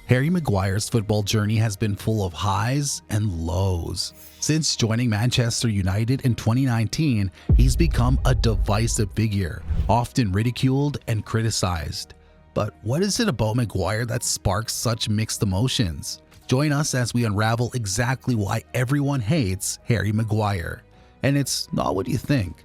Harry Maguire's football journey has been full of highs and lows. Since joining Manchester United in 2019, he's become a divisive figure, often ridiculed and criticized. But what is it about Maguire that sparks such mixed emotions? Join us as we unravel exactly why everyone hates Harry Maguire. And it's not what you think.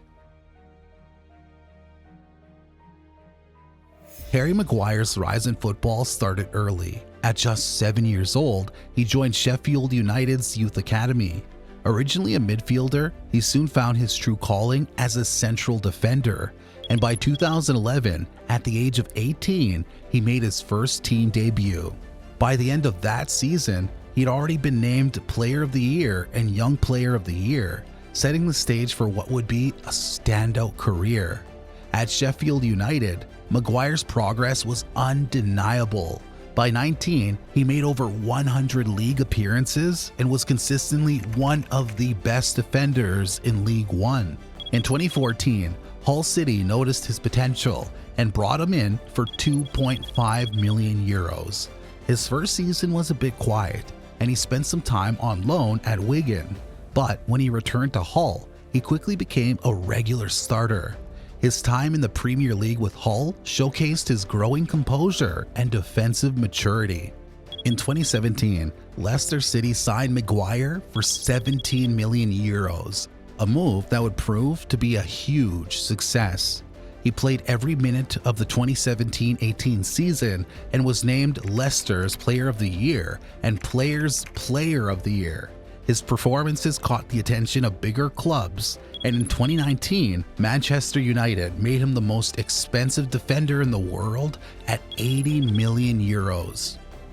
Harry Maguire's rise in football started early. At just 7 years old, he joined Sheffield United's youth academy. Originally a midfielder, he soon found his true calling as a central defender, and by 2011, at the age of 18, he made his first team debut. By the end of that season, he'd already been named Player of the Year and Young Player of the Year, setting the stage for what would be a standout career. At Sheffield United, Maguire's progress was undeniable. By 19, he made over 100 league appearances and was consistently one of the best defenders in League One. In 2014, Hull City noticed his potential and brought him in for €2.5 million. His first season was a bit quiet, and he spent some time on loan at Wigan. But when he returned to Hull, he quickly became a regular starter. His time in the Premier League with Hull showcased his growing composure and defensive maturity. In 2017, Leicester City signed Maguire for €17 million, a move that would prove to be a huge success. He played every minute of the 2017-18 season and was named Leicester's Player of the Year and Players' Player of the Year. His performances caught the attention of bigger clubs, and in 2019, Manchester United made him the most expensive defender in the world at €80 million.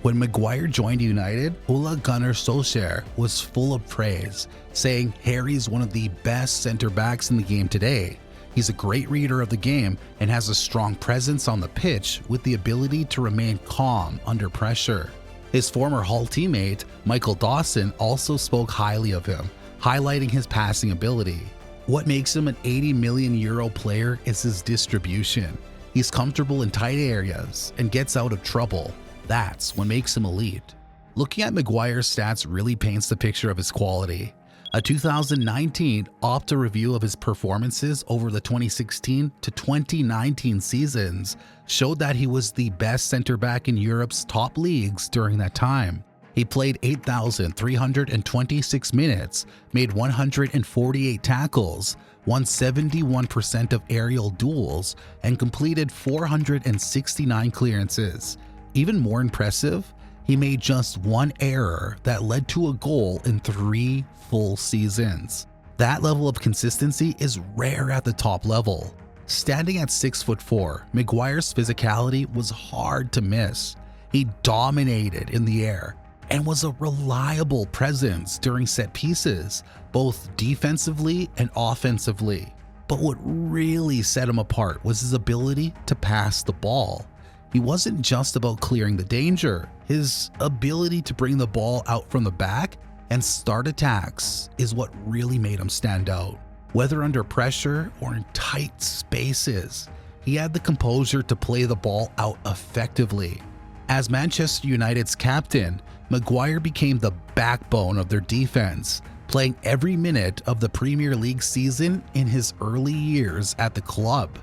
When Maguire joined United, Ole Gunnar Solskjaer was full of praise, saying Harry's one of the best centre-backs in the game today. He's a great reader of the game and has a strong presence on the pitch with the ability to remain calm under pressure. His former Hull teammate, Michael Dawson, also spoke highly of him, highlighting his passing ability. What makes him an €80 million player is his distribution. He's comfortable in tight areas and gets out of trouble. That's what makes him elite. Looking at Maguire's stats really paints the picture of his quality. A 2019 Opta review of his performances over the 2016 to 2019 seasons showed that he was the best center-back in Europe's top leagues during that time. He played 8,326 minutes, made 148 tackles, won 71% of aerial duels, and completed 469 clearances. Even more impressive, he made just one error that led to a goal in 3 full seasons. That level of consistency is rare at the top level. Standing at 6'4", Maguire's physicality was hard to miss. He dominated in the air and was a reliable presence during set pieces, both defensively and offensively. But what really set him apart was his ability to pass the ball. He wasn't just about clearing the danger. His ability to bring the ball out from the back and start attacks is what really made him stand out. Whether under pressure or in tight spaces, he had the composure to play the ball out effectively. As Manchester United's captain, Maguire became the backbone of their defense, playing every minute of the Premier League season in his early years at the club.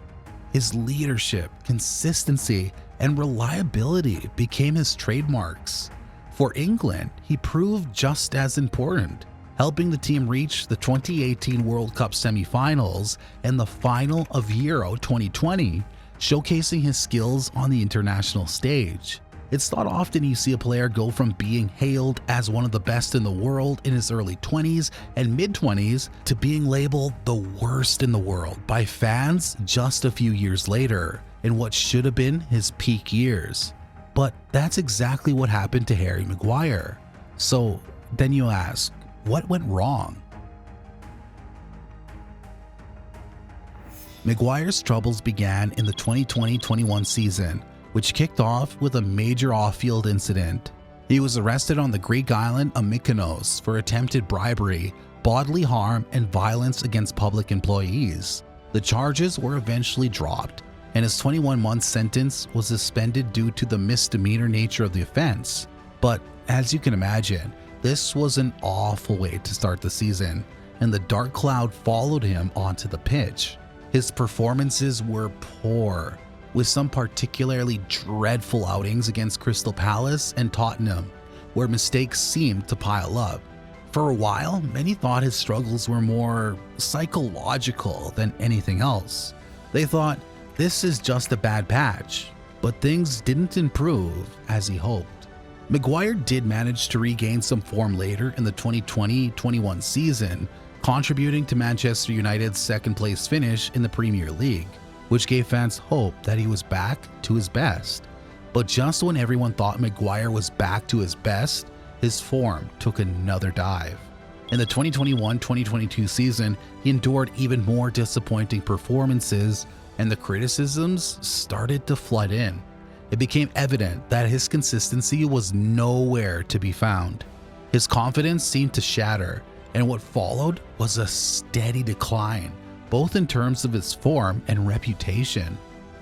His leadership, consistency, and reliability became his trademarks. For England, he proved just as important, helping the team reach the 2018 World Cup semi-finals and the final of Euro 2020, showcasing his skills on the international stage. It's not often you see a player go from being hailed as one of the best in the world in his early 20s and mid-20s to being labeled the worst in the world by fans just a few years later, in what should have been his peak years. But that's exactly what happened to Harry Maguire. So then you ask, what went wrong? Maguire's troubles began in the 2020-21 season, which kicked off with a major off-field incident. He was arrested on the Greek island of Mykonos for attempted bribery, bodily harm, and violence against public employees. The charges were eventually dropped, and his 21-month sentence was suspended due to the misdemeanor nature of the offense. But as you can imagine, this was an awful way to start the season, and the dark cloud followed him onto the pitch. His performances were poor, with some particularly dreadful outings against Crystal Palace and Tottenham, where mistakes seemed to pile up. For a while, many thought his struggles were more psychological than anything else. They thought, this is just a bad patch, but things didn't improve as he hoped. Maguire did manage to regain some form later in the 2020-21 season, contributing to Manchester United's second-place finish in the Premier League, which gave fans hope that he was back to his best. But just when everyone thought Maguire was back to his best, his form took another dive. In the 2021-2022 season, he endured even more disappointing performances, and the criticisms started to flood in. It became evident that his consistency was nowhere to be found. His confidence seemed to shatter, and what followed was a steady decline, both in terms of his form and reputation.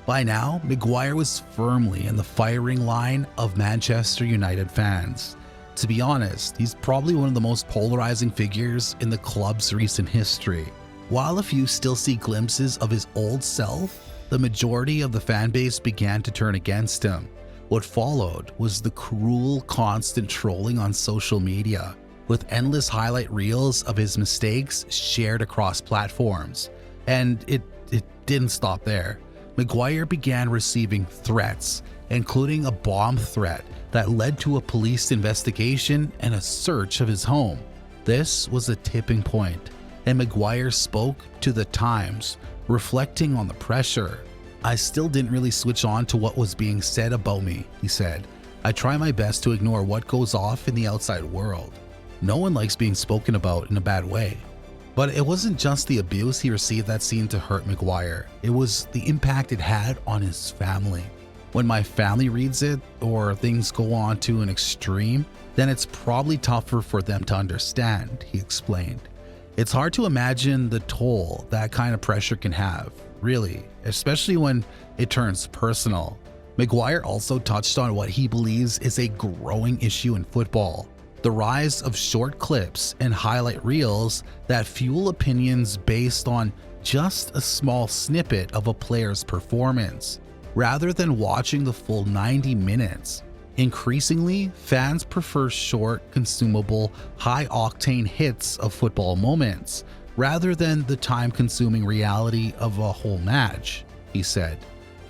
By now, Maguire was firmly in the firing line of Manchester United fans. To be honest, he's probably one of the most polarizing figures in the club's recent history. While a few still see glimpses of his old self, the majority of the fan base began to turn against him. What followed was the cruel, constant trolling on social media, with endless highlight reels of his mistakes shared across platforms. And it didn't stop there. Maguire began receiving threats, including a bomb threat that led to a police investigation and a search of his home. This was a tipping point, and Maguire spoke to the Times, reflecting on the pressure. "I still didn't really switch on to what was being said about me," he said. "I try my best to ignore what goes off in the outside world. No one likes being spoken about in a bad way." But it wasn't just the abuse he received that seemed to hurt Maguire. It was the impact it had on his family. "When my family reads it, or things go on to an extreme, then it's probably tougher for them to understand," he explained. It's hard to imagine the toll that kind of pressure can have, really, especially when it turns personal. Maguire also touched on what he believes is a growing issue in football: the rise of short clips and highlight reels that fuel opinions based on just a small snippet of a player's performance, rather than watching the full 90 minutes. Increasingly, fans prefer short, consumable, high-octane hits of football moments, rather than the time-consuming reality of a whole match, he said.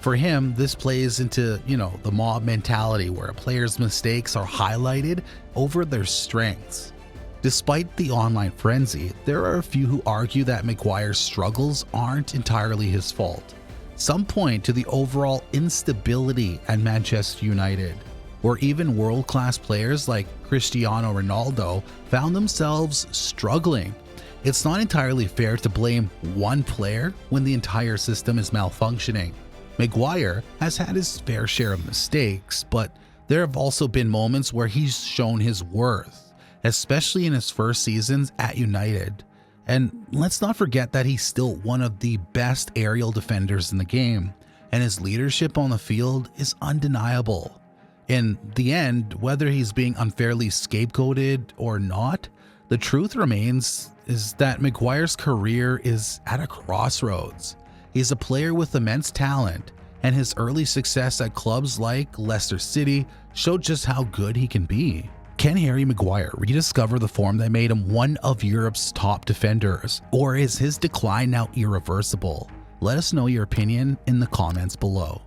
For him, this plays into, the mob mentality where a player's mistakes are highlighted over their strengths. Despite the online frenzy, there are a few who argue that Maguire's struggles aren't entirely his fault. Some point to the overall instability at Manchester United, where even world-class players like Cristiano Ronaldo found themselves struggling. It's not entirely fair to blame one player when the entire system is malfunctioning. Maguire has had his fair share of mistakes, but there have also been moments where he's shown his worth, especially in his first seasons at United. And let's not forget that he's still one of the best aerial defenders in the game, and his leadership on the field is undeniable. In the end, whether he's being unfairly scapegoated or not, the truth remains is that Maguire's career is at a crossroads. He's a player with immense talent, and his early success at clubs like Leicester City showed just how good he can be. Can Harry Maguire rediscover the form that made him one of Europe's top defenders, or is his decline now irreversible? Let us know your opinion in the comments below.